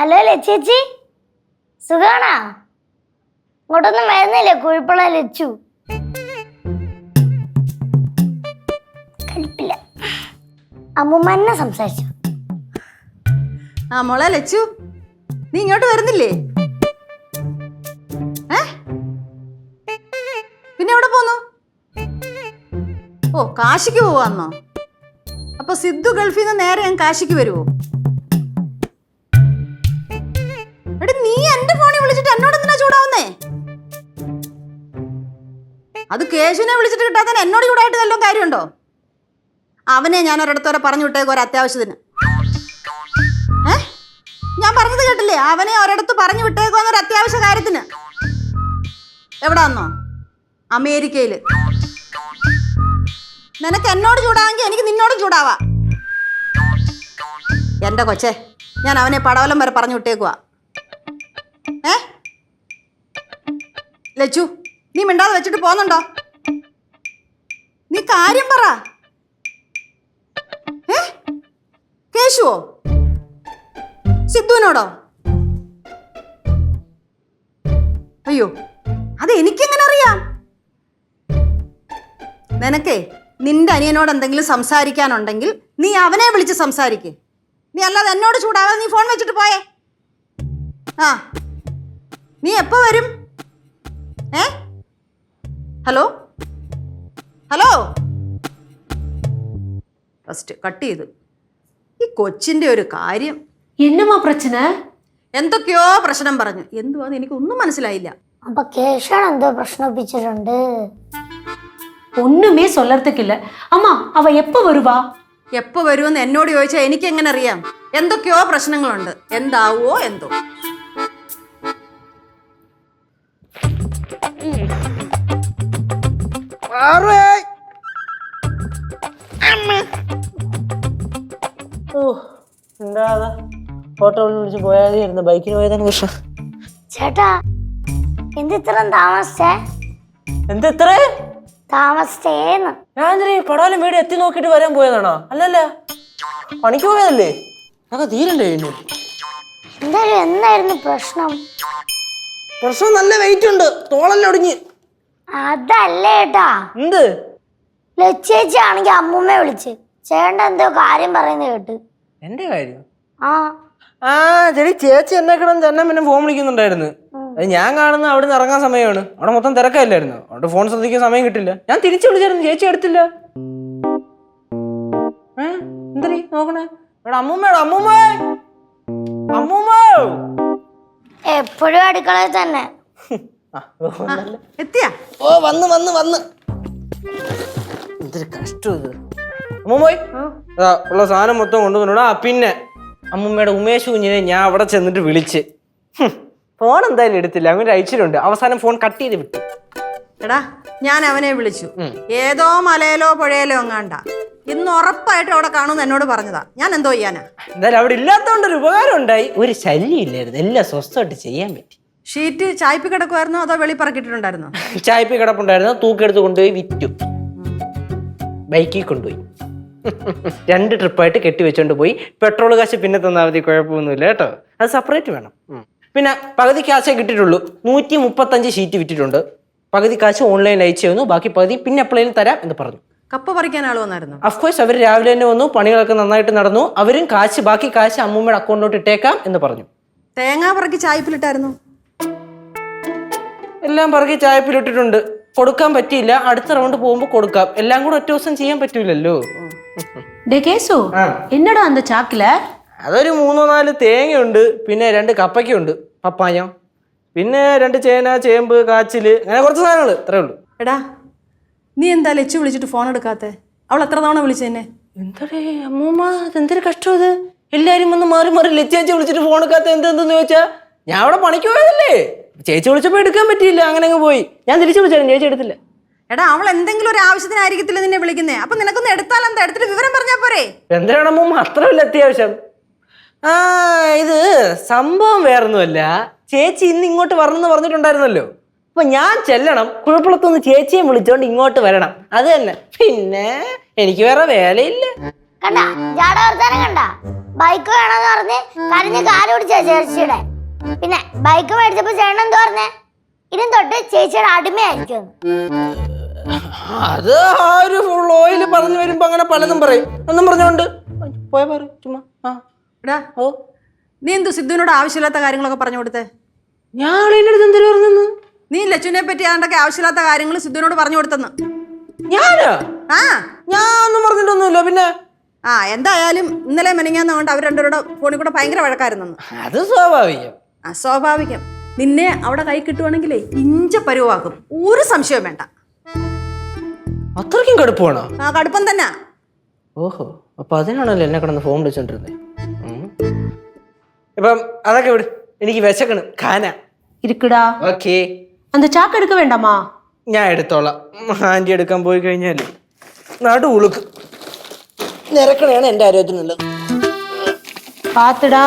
Hello ലച്ചേച്ചി, സുഖാണോ? ഇങ്ങോട്ടൊന്നും വരുന്നില്ലേ? കുഴപ്പമുള്ള ലച്ചു കലിപ്പില്ല. അമ്മൂമ്മ എന്നെ സംസാരിച്ചു. ആ മോളെ ലച്ചു, നീ ഇങ്ങോട്ട് വരുന്നില്ലേ? പിന്നെ എവിടെ പോന്നു? ഓ, കാശിക്ക് പോവാന്നോ? അപ്പൊ സിദ്ധു ഗൾഫിൽ നിന്ന് നേരെ ഞാൻ കാശിക്ക് വരുവോ? എടി, നീ എന്റെ ഫോണിൽ വിളിച്ചിട്ട് എന്നോട് എന്തിനാ ചൂടാവുന്നേ? അത് കേശുവിനെ വിളിച്ചിട്ട് കിട്ടാത്ത എന്നോട് ചൂടായിട്ട് വല്ലതും കാര്യമുണ്ടോ? അവനെ ഞാൻ ഒരിടത്തോടെ പറഞ്ഞു വിട്ടേക്കും ഒരു അത്യാവശ്യത്തിന്. ഞാൻ പറഞ്ഞത് കേട്ടില്ലേ? അവനെ ഒരിടത്ത് പറഞ്ഞു വിട്ടേക്കോന്നൊരു അത്യാവശ്യ കാര്യത്തിന്. എവിടാന്നോ? അമേരിക്കയില്. നിനക്ക് എന്നോട് ചൂടാവെങ്കിൽ എനിക്ക് നിന്നോടും ചൂടാവാ. എന്റെ കൊച്ചേ, ഞാൻ അവനെ പടവലം വരെ പറഞ്ഞു വിട്ടേക്കുവാ. ലച്ചു, നീ മിണ്ടാതെ വെച്ചിട്ട് പോന്നുണ്ടോ? നീ കാര്യം പറ. കേശുവോ? സിദ്ധുവിനോടോ? അയ്യോ, അത് എനിക്കെങ്ങനെ അറിയാം? നിനക്കേ നിന്റെ അനിയനോട് എന്തെങ്കിലും സംസാരിക്കാനുണ്ടെങ്കിൽ നീ അവനെ വിളിച്ച് സംസാരിക്ക്. നീ അല്ലാതെ എന്നോട് ചൂടാവാതെ നീ ഫോൺ വെച്ചിട്ട് പോയേ. ആ, നീ എപ്പോ വരും? ഹലോ ഹലോ, ഫസ്റ്റ് കട്ട് ചെയ്തു. ഈ കൊച്ചിന്റെ ഒരു കാര്യം. എന്നമാ പ്രശ്ന? എന്തൊക്കെയോ പ്രശ്നം പറഞ്ഞു. എന്തുവാന്ന് എനിക്കൊന്നും മനസ്സിലായില്ല. അപ്പൊ കേശവൻ എന്തോ പ്രശ്നപ്പിച്ചിട്ടുണ്ട്. ഒന്നുമേ சொல்லறதுக்கில்ல. അമ്മ, അവ എപ്പോ വരുവാ? എപ്പോ വരുമെന്ന് എന്നോട് ചോദിച്ചാൽ എനിക്ക് എങ്ങനെ അറിയാം? എന്തൊക്കെയോ പ്രശ്നങ്ങളുണ്ട്. എന്താവോ എന്തോ. ഓട്ടോ വിളിച്ച് പോയായിരുന്നു. ബൈക്കിന് പോയതാണ് പ്രശ്നം. ചേട്ടാ, എന്തിത്രയും താമസിച്ചേ? എന്തെത്ര താമസിച്ചേന്ന്? ഞാൻ പടാലും വീട് എത്തി നോക്കിട്ട് വരാൻ പോയതാണോ? അല്ലല്ല, പണിക്ക് പോയതല്ലേ. അതൊക്കെ തീരണ്ടേ? എന്തായാലും എന്നായിരുന്നു പ്രശ്നം? പ്രശ്നം നല്ല വെയിറ്റ് ഉണ്ട്, തോളെല്ലാം ഒടിഞ്ഞ്. അതല്ലേ ചേട്ടാ, എന്ത്? ലച്ചേച്ചി ആണെങ്കി അമ്മൂമ്മയെ വിളിച്ച് ചേട്ടൻ എന്തോ കാര്യം പറയുന്നത് കേട്ട്. എന്റെ കാര്യം? ആ ശരി, ചേച്ചി എന്നെ കിടന്ന് തന്നെ പിന്നെ ഫോൺ വിളിക്കുന്നുണ്ടായിരുന്നു. അത് ഞാൻ കാണുന്ന അവിടെ നിന്ന് ഇറങ്ങാൻ സമയമാണ്. അവിടെ മൊത്തം തിരക്കല്ലായിരുന്നു. അവിടെ ഫോൺ ശ്രദ്ധിക്കാൻ സമയം കിട്ടില്ല. ഞാൻ തിരിച്ചു വിളിച്ചായിരുന്നു, ചേച്ചി എടുത്തില്ല. എന്തരീ നോക്കണേ? അമ്മൂമ്മ എപ്പോഴും അടുക്കളയിൽ തന്നെ. എത്തിയാ? ഓ, വന്ന് എന്തൊരു കഷ്ടം ഇത്. അമ്മൂമ്മോയ്, ഉള്ള സാധനം മൊത്തം കൊണ്ടുവന്നോടാ. പിന്നെ അമ്മൂമ്മയുടെ ഉമേഷ് കുഞ്ഞിനെ ഞാൻ അവിടെ ചെന്നിട്ട് വിളിച്ച് ഫോൺ എന്തായാലും എടുത്തില്ല. അങ്ങനെ അയച്ചിട്ടുണ്ട്. അവസാനം ഫോൺ കട്ട് ചെയ്ത് വിട്ടു. എടാ, ഞാൻ അവനെ വിളിച്ചു. ഏതോ മലയിലോ പുഴയിലോ എങ്ങാണ്ട. ഇന്ന് ഉറപ്പായിട്ട് അവിടെ കാണുമെന്ന് എന്നോട് പറഞ്ഞതാ. ഞാൻ എന്തോ ചെയ്യാനാ? എന്തായാലും അവിടെ ഇല്ലാത്തതുകൊണ്ടൊരു ഉപകാരം ഉണ്ടായി. ഒരു ശല്യം ഇല്ലായിരുന്നു, എല്ലാം സ്വസ്ഥമായിട്ട് ചെയ്യാൻ പറ്റി. ഷീറ്റ് ചായ്പി കിടക്കുമായിരുന്നോ അതോ വെളിപ്പറക്കിട്ടുണ്ടായിരുന്നോ? ചായപ്പി കിടപ്പുണ്ടായിരുന്നു, തൂക്കെടുത്ത് കൊണ്ടുപോയി വിറ്റു. ബൈക്കിൽ കൊണ്ടുപോയി 2 ട്രിപ്പായിട്ട് കെട്ടി വെച്ചോണ്ട് പോയി. പെട്രോൾ കാശ് പിന്നെ തന്നാൽ മതി, കുഴപ്പമൊന്നുമില്ല കേട്ടോ. അത് സെപ്പറേറ്റ് വേണം. പിന്നെ പകുതി കാശേ കിട്ടിയിട്ടുള്ളൂ. 135 ഷീറ്റ് വിറ്റിട്ടുണ്ട്. പകുതി കാശ് ഓൺലൈനിൽ അയച്ചു തന്നു, ബാക്കി പകുതി പിന്നെ എപ്പോഴേലും തരാം എന്ന് പറഞ്ഞു. കപ്പ പറിക്കാൻ ആൾ വന്നായിരുന്നു? അഫ്കോഴ്സ്, അവർ രാവിലെ തന്നെ വന്നു. പണികളൊക്കെ നന്നായിട്ട് നടന്നു. അവരും ബാക്കി കാശ് അമ്മൂമ്മയുടെ അക്കൗണ്ടിലോട്ട് ഇട്ടേക്കാം എന്ന് പറഞ്ഞു. തേങ്ങ പറക്കി ചായപ്പിലിട്ടായിരുന്നു? എല്ലാം പറക്കി ചായപ്പിലിട്ടിട്ടുണ്ട്. കൊടുക്കാൻ പറ്റിയില്ല. അടുത്ത റൗണ്ട് പോകുമ്പോൾ കൊടുക്കാം. എല്ലാം കൂടെ ഒറ്റ ദിവസം ചെയ്യാൻ പറ്റൂലല്ലോ. കേശു, എന്നടാ അന്ത ചാക്കില? അതൊരു 3-4 തേങ്ങയുണ്ട്, പിന്നെ 2 കപ്പയ്ക്കുണ്ട്, പപ്പായ, പിന്നെ 2 ചേന, ചേമ്പ്, കാച്ചില്, അങ്ങനെ കുറച്ച് സാധനങ്ങൾ. ഇത്രേ ഉള്ളൂ. എടാ, നീ എന്താ ലച്ചു വിളിച്ചിട്ട് ഫോൺ എടുക്കാത്തെ? അവൾ എത്ര തവണ വിളിച്ചെന്നെ? എന്താടേ അമ്മൂമ്മ, എന്തൊരു കഷ്ടം ഇത്. എല്ലാരും വന്ന് മാറി മാറി ലച്ചേച്ചി വിളിച്ചിട്ട് ഫോൺ എടുക്കാത്ത എന്തെന്ന് ചോദിച്ചാ, ഞാൻ അവിടെ പണിക്ക് പോയതല്ലേ. ചേച്ചി വിളിച്ചപ്പോ എടുക്കാൻ പറ്റിയില്ല, അങ്ങനെ അങ്ങ് പോയി. ഞാൻ തിരിച്ചു വിളിച്ചാലും ചേച്ചി എടുത്തില്ല. എടാ, അവൾ എന്തെങ്കിലും ഒരു ആവശ്യത്തിനായിരിക്കത്തില്ല നിന്നെ വിളിക്കുന്നേ. അപ്പൊ നിനക്കൊന്ന് എടുത്താൽ എന്താ? എടുത്തിട്ട് വിവരം പറഞ്ഞാ പോരെ? എന്തിനാണ് അമ്മൂമ്മ അത്രയല്ല അത്യാവശ്യം? ഇത് സംഭവം വേറൊന്നുമല്ല. ചേച്ചി ഇന്ന് ഇങ്ങോട്ട് വരണമെന്ന് പറഞ്ഞിട്ടുണ്ടായിരുന്നല്ലോ. അപ്പൊ ഞാൻ ചെല്ലണം. കുഴപ്പമുള്ളതൊന്ന് ചേച്ചിയെ വിളിച്ചോണ്ട് ഇങ്ങോട്ട് വരണം, അത് തന്നെ. പിന്നെ എനിക്ക് വേറെ വേലയില്ല. കണ്ട ജാട വർത്താനം കണ്ട. ബൈക്ക് വേണമെന്ന് പറഞ്ഞ് കരഞ്ഞ് കാല് പിടിച്ച ചേച്ചിയുടെ. പിന്നെ ബൈക്ക് മേടിച്ചപ്പോ ചേട്ടൻ എന്താ പറഞ്ഞേ? ഇനി തൊട്ട് ചേച്ചിയുടെ അടിമയായിരിക്കും. അത് ആ ഒരു ഫുൾ ഓയിൽ പറഞ്ഞു വരുമ്പോ അങ്ങനെ പലതും പറയും. ഒന്നും പറഞ്ഞോണ്ട് പോയ പറയും ചുമ്മാ. എടാ ഓ നീ എന്തു സിദ്ധുവിനോട് ആവശ്യമില്ലാത്ത കാര്യങ്ങളൊക്കെ പറഞ്ഞു കൊടുത്തേ? ഞാൻ അതിൻ്റെ അടുത്ത് എന്തൊരു പറഞ്ഞു? നീ ലച്ചുവിനെ പറ്റി ആണ്ടൊക്കെ ആവശ്യമില്ലാത്ത കാര്യങ്ങൾ സിദ്ധുവിനോട് പറഞ്ഞു കൊടുത്തെന്ന്. ഞാനാ? ആ ഞാൻ ഒന്നും പറഞ്ഞിട്ടൊന്നുമില്ല. പിന്നെ ആ എന്തായാലും ഇന്നലെ മെനങ്ങാന്ന് കൊണ്ട് അവർ രണ്ടുപേരുടെ ഫോണിൽ കൂടെ ഭയങ്കര വഴക്കായിരുന്നു. അത് സ്വാഭാവികം. അസ്വാഭാവികം. നിന്നെ അവിടെ കൈ കിട്ടുവാണെങ്കിലേ ഇഞ്ച പരുവാക്കും. ഒരു സംശയവും വേണ്ട. അത്രയ്ക്കും കടുപ്പമാണോ? ആ കടുപ്പം തന്നെ. ഓഹോ, അപ്പൊ അതിനാണല്ലോ എന്നെ കിടന്ന് ഫോൺ വിളിച്ചോണ്ടിരുന്നത്. ഇപ്പം അതൊക്കെ വിട്, എനിക്ക് വിശക്കണം. ഖാന இருக்குடா. ഓക്കേ, அந்த சாக்கு எடுக்க வேண்டாமா? ഞാൻ എടുത്തോളാം. ആന്റി എടുക്കാൻ പോയി കഴിഞ്ഞാല് നടു ഉളുക്ക് നിരക്കണയാണ് എൻ്റെ ആരോഗ്യത്തിനുള്ളത്. பாத்துடா.